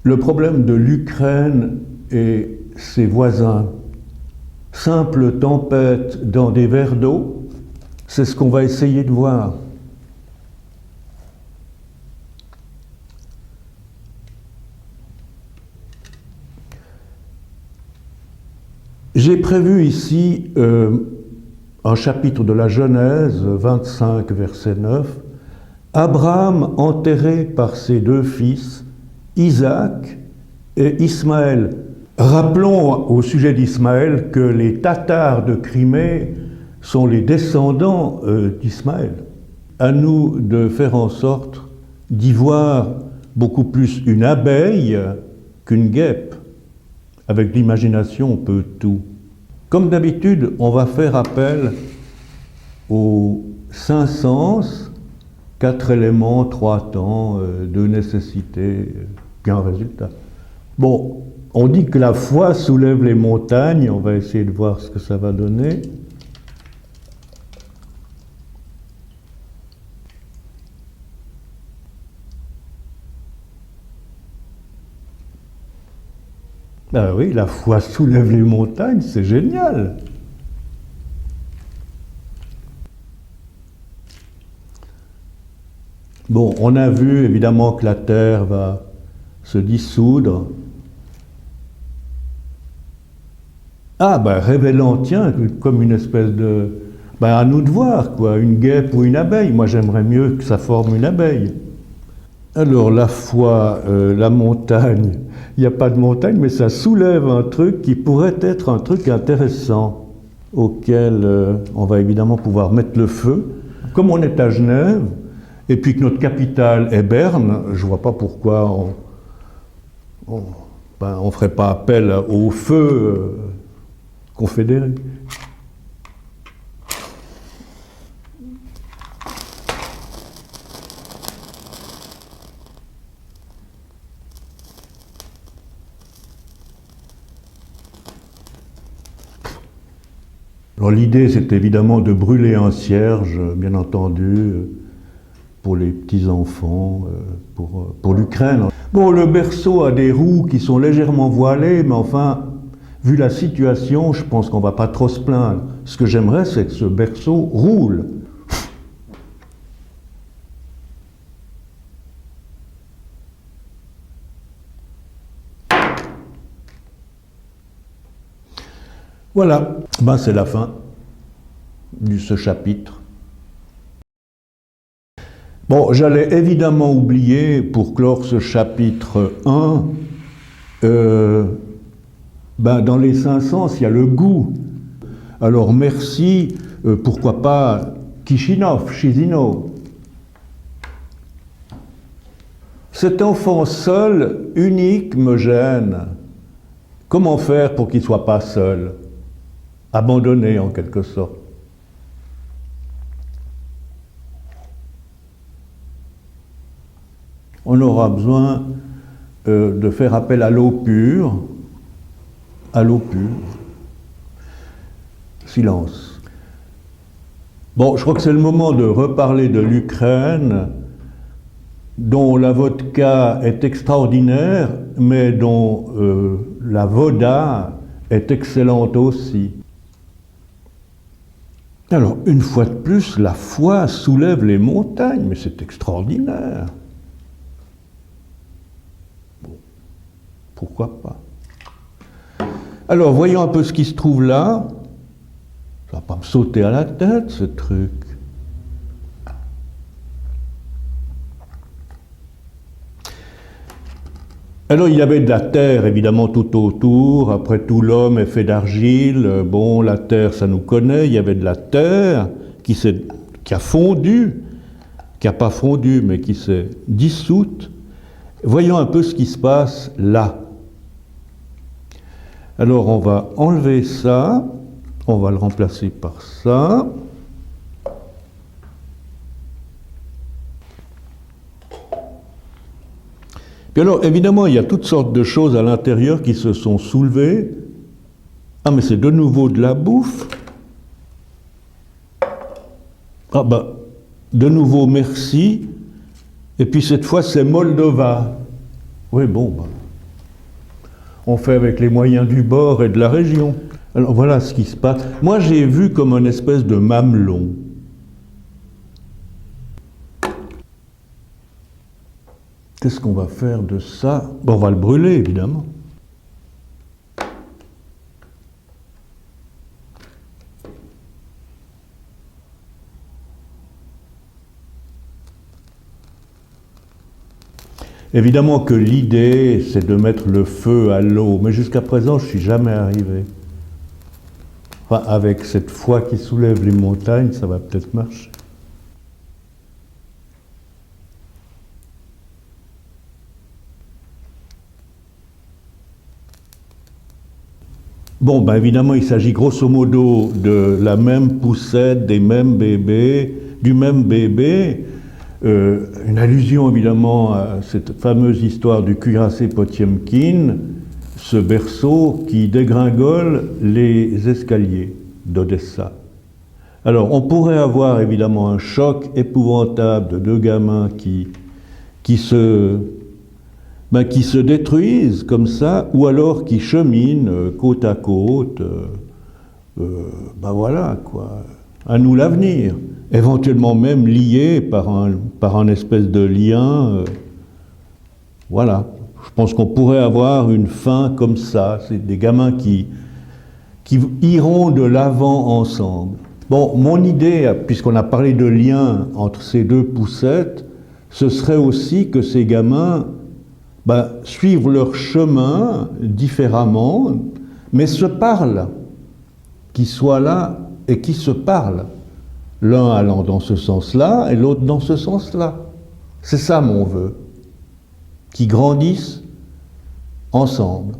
Le problème de l'Ukraine et ses voisins, simple tempête dans des verres d'eau, c'est ce qu'on va essayer de voir. J'ai prévu ici un chapitre de la Genèse, 25, verset 9, Abraham enterré par ses deux fils, Isaac et Ismaël. Rappelons au sujet d'Ismaël que les Tatars de Crimée sont les descendants d'Ismaël. À nous de faire en sorte d'y voir beaucoup plus une abeille qu'une guêpe. Avec l'imagination, on peut tout. Comme d'habitude, on va faire appel aux 5 sens, 4 éléments, 3 temps, 2 nécessités, puis un résultat. Bon, on dit que la foi soulève les montagnes, on va essayer de voir ce que ça va donner. Ah oui, la foi soulève les montagnes, c'est génial. Bon, on a vu évidemment que la terre va se dissoudre. Ah, ben révélant, tiens, comme une espèce de... Ben à nous de voir, quoi, une guêpe ou une abeille. Moi, j'aimerais mieux que ça forme une abeille. Alors, la foi, la montagne, il n'y a pas de montagne, mais ça soulève un truc qui pourrait être un truc intéressant, auquel on va évidemment pouvoir mettre le feu. Comme on est à Genève, et puis que notre capitale est Berne, je ne vois pas pourquoi on ne ferait pas appel au feu confédéré. Alors l'idée, c'est évidemment de brûler un cierge, bien entendu, pour les petits-enfants, pour l'Ukraine. Bon, le berceau a des roues qui sont légèrement voilées, mais enfin, vu la situation, je pense qu'on ne va pas trop se plaindre. Ce que j'aimerais, c'est que ce berceau roule. Voilà, ben, c'est la fin de ce chapitre. Bon, j'allais évidemment oublier, pour clore ce chapitre 1, ben, dans les 5 sens, il y a le goût. Alors merci, pourquoi pas Kishinov, Chisinau. Cet enfant seul, unique, me gêne. Comment faire pour qu'il ne soit pas seul? Abandonné en quelque sorte. On aura besoin de faire appel à l'eau pure. À l'eau pure. Silence. Bon, je crois que c'est le moment de reparler de l'Ukraine, dont la vodka est extraordinaire, mais dont la voda est excellente aussi. Alors, une fois de plus, la foi soulève les montagnes, mais c'est extraordinaire. Bon, pourquoi pas? Alors, voyons un peu ce qui se trouve là. Ça va pas me sauter à la tête, ce truc. Alors, il y avait de la terre, évidemment, tout autour. Après tout, l'homme est fait d'argile. Bon, la terre, ça nous connaît. Il y avait de la terre qui a fondu, qui n'a pas fondu, mais qui s'est dissoute. Voyons un peu ce qui se passe là. Alors, on va enlever ça. On va le remplacer par ça. Puis alors, évidemment, il y a toutes sortes de choses à l'intérieur qui se sont soulevées. Ah, mais c'est de nouveau de la bouffe. Ah ben, de nouveau merci. Et puis cette fois, c'est Moldova. Oui, bon, ben, on fait avec les moyens du bord et de la région. Alors voilà ce qui se passe. Moi j'ai vu comme une espèce de mamelon. Qu'est-ce qu'on va faire de ça? Bon, on va le brûler évidemment. Évidemment que l'idée, c'est de mettre le feu à l'eau, mais jusqu'à présent, je ne suis jamais arrivé. Enfin, avec cette foi qui soulève les montagnes, ça va peut-être marcher. Bon, ben évidemment, il s'agit grosso modo de la même poussette, des mêmes bébés, du même bébé. Une allusion évidemment à cette fameuse histoire du cuirassé Potiomkin, ce berceau qui dégringole les escaliers d'Odessa. Alors on pourrait avoir évidemment un choc épouvantable de deux gamins qui se détruisent comme ça, ou alors qui cheminent côte à côte. Ben voilà quoi, à nous l'avenir. Éventuellement même liés par un espèce de lien. Voilà. Je pense qu'on pourrait avoir une fin comme ça. C'est des gamins qui iront de l'avant ensemble. Bon, mon idée, puisqu'on a parlé de lien entre ces deux poussettes, ce serait aussi que ces gamins suivent leur chemin différemment, mais se parlent, qu'ils soient là et qui se parlent. L'un allant dans ce sens-là et l'autre dans ce sens-là. C'est ça mon vœu. Qu'ils grandissent ensemble.